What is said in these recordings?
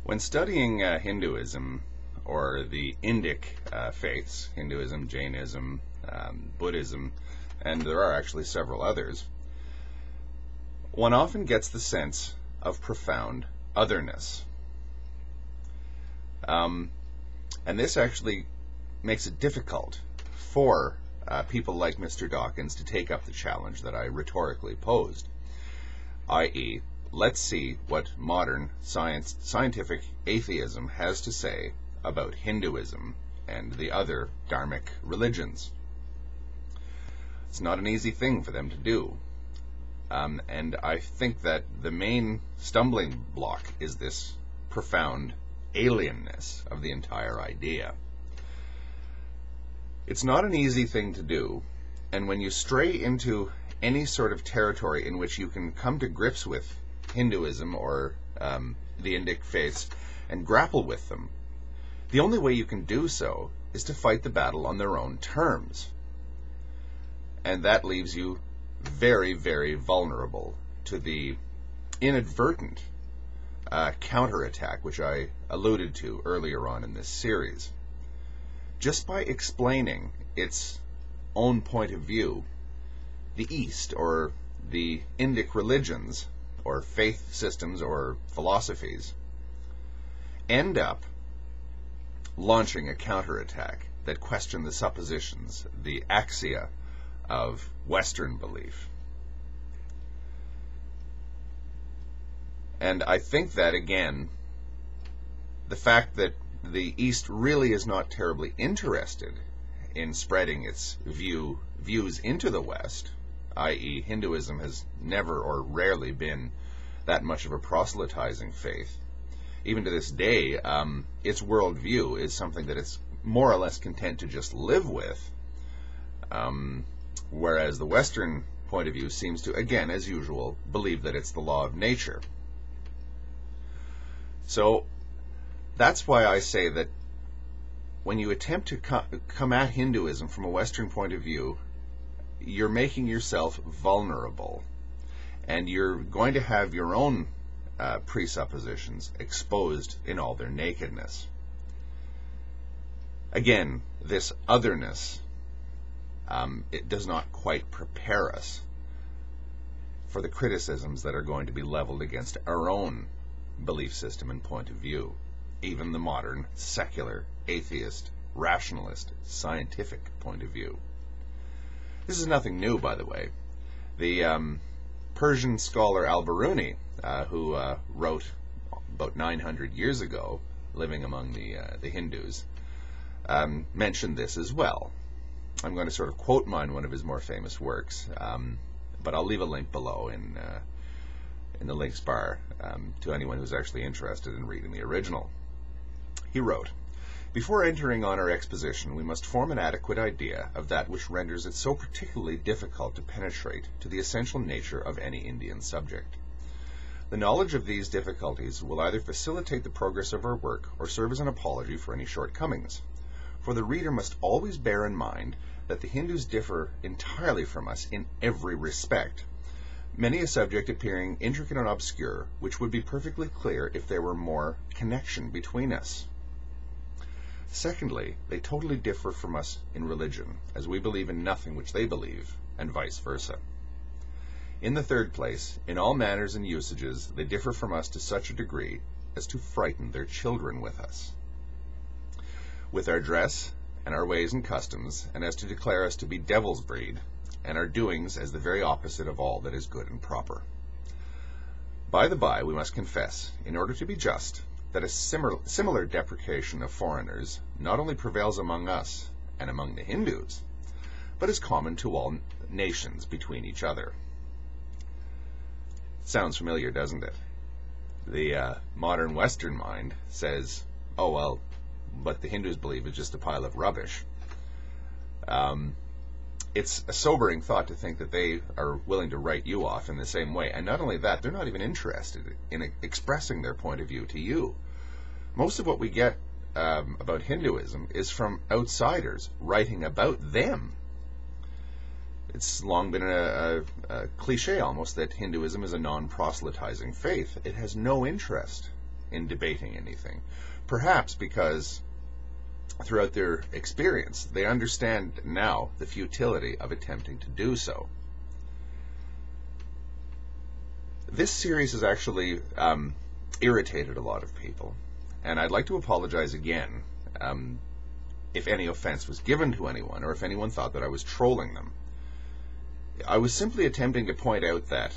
When studying Hinduism, or the Indic faiths, Hinduism, Jainism, Buddhism, and there are actually several others, one often gets the sense of profound otherness. And this actually makes it difficult for people like Mr. Dawkins to take up the challenge that I rhetorically posed, i.e., let's see what modern scientific atheism has to say about Hinduism and the other Dharmic religions. It's not an easy thing for them to do. And I think that the main stumbling block is this profound alienness of the entire idea. It's not an easy thing to do, and when you stray into any sort of territory in which you can come to grips with Hinduism or the Indic faiths and grapple with them, the only way you can do so is to fight the battle on their own terms. And that leaves you very, very vulnerable to the inadvertent counterattack which I alluded to earlier on in this series. Just by explaining its own point of view, the East, or the Indic religions, or faith systems, or philosophies, end up launching a counterattack that question the suppositions, the axia of Western belief. And I think that, again, the fact that the East really is not terribly interested in spreading its views into the West, i.e. Hinduism has never or rarely been that much of a proselytizing faith. Even to this day, its worldview is something that it's more or less content to just live with, whereas the Western point of view seems to, again, as usual, believe that it's the law of nature. So that's why I say that when you attempt to come at Hinduism from a Western point of view, you're making yourself vulnerable, and you're going to have your own presuppositions exposed in all their nakedness. Again, this otherness, it does not quite prepare us for the criticisms that are going to be leveled against our own belief system and point of view, even the modern, secular, atheist, rationalist, scientific point of view. This is nothing new, by the way. The Persian scholar al-Biruni, who wrote about 900 years ago, living among the Hindus, mentioned this as well. I'm going to sort of quote one of his more famous works, but I'll leave a link below in the links bar to anyone who's actually interested in reading the original. He wrote, "Before entering on our exposition, we must form an adequate idea of that which renders it so particularly difficult to penetrate to the essential nature of any Indian subject. The knowledge of these difficulties will either facilitate the progress of our work or serve as an apology for any shortcomings. For the reader must always bear in mind that the Hindus differ entirely from us in every respect, many a subject appearing intricate and obscure, which would be perfectly clear if there were more connection between us. Secondly, they totally differ from us in religion, as we believe in nothing which they believe, and vice versa. In the third place, in all manners and usages, they differ from us to such a degree as to frighten their children with us, with our dress and our ways and customs, and as to declare us to be devil's breed, and our doings as the very opposite of all that is good and proper. By the by, we must confess, in order to be just, that a similar deprecation of foreigners not only prevails among us and among the Hindus, but is common to all nations between each other." Sounds familiar, doesn't it? The modern Western mind says, oh well, but the Hindus believe it's just a pile of rubbish. It's a sobering thought to think that they are willing to write you off in the same way. And not only that, they're not even interested in expressing their point of view to you. Most of what we get about Hinduism is from outsiders writing about them. It's long been a cliche almost that Hinduism is a non-proselytizing faith. It has no interest in debating anything. Perhaps because throughout their experience, they understand now the futility of attempting to do so. This series has actually irritated a lot of people, and I'd like to apologize again if any offense was given to anyone, or if anyone thought that I was trolling them. I was simply attempting to point out that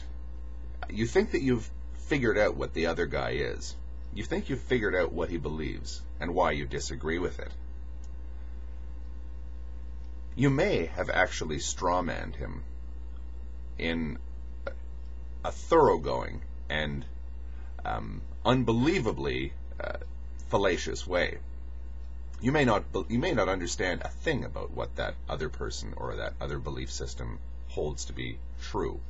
you think that you've figured out what the other guy is. You think you've figured out what he believes and why you disagree with it. You may have actually strawmanned him in a thoroughgoing and unbelievably fallacious way. You may not understand a thing about what that other person or that other belief system holds to be true.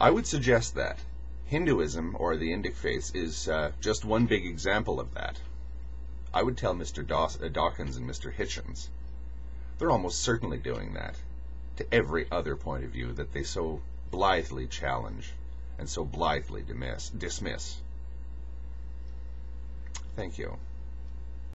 I would suggest that Hinduism, or the Indic faith, is just one big example of that. I would tell Mr. Dawkins and Mr. Hitchens, they're almost certainly doing that to every other point of view that they so blithely challenge and so blithely dismiss. Thank you.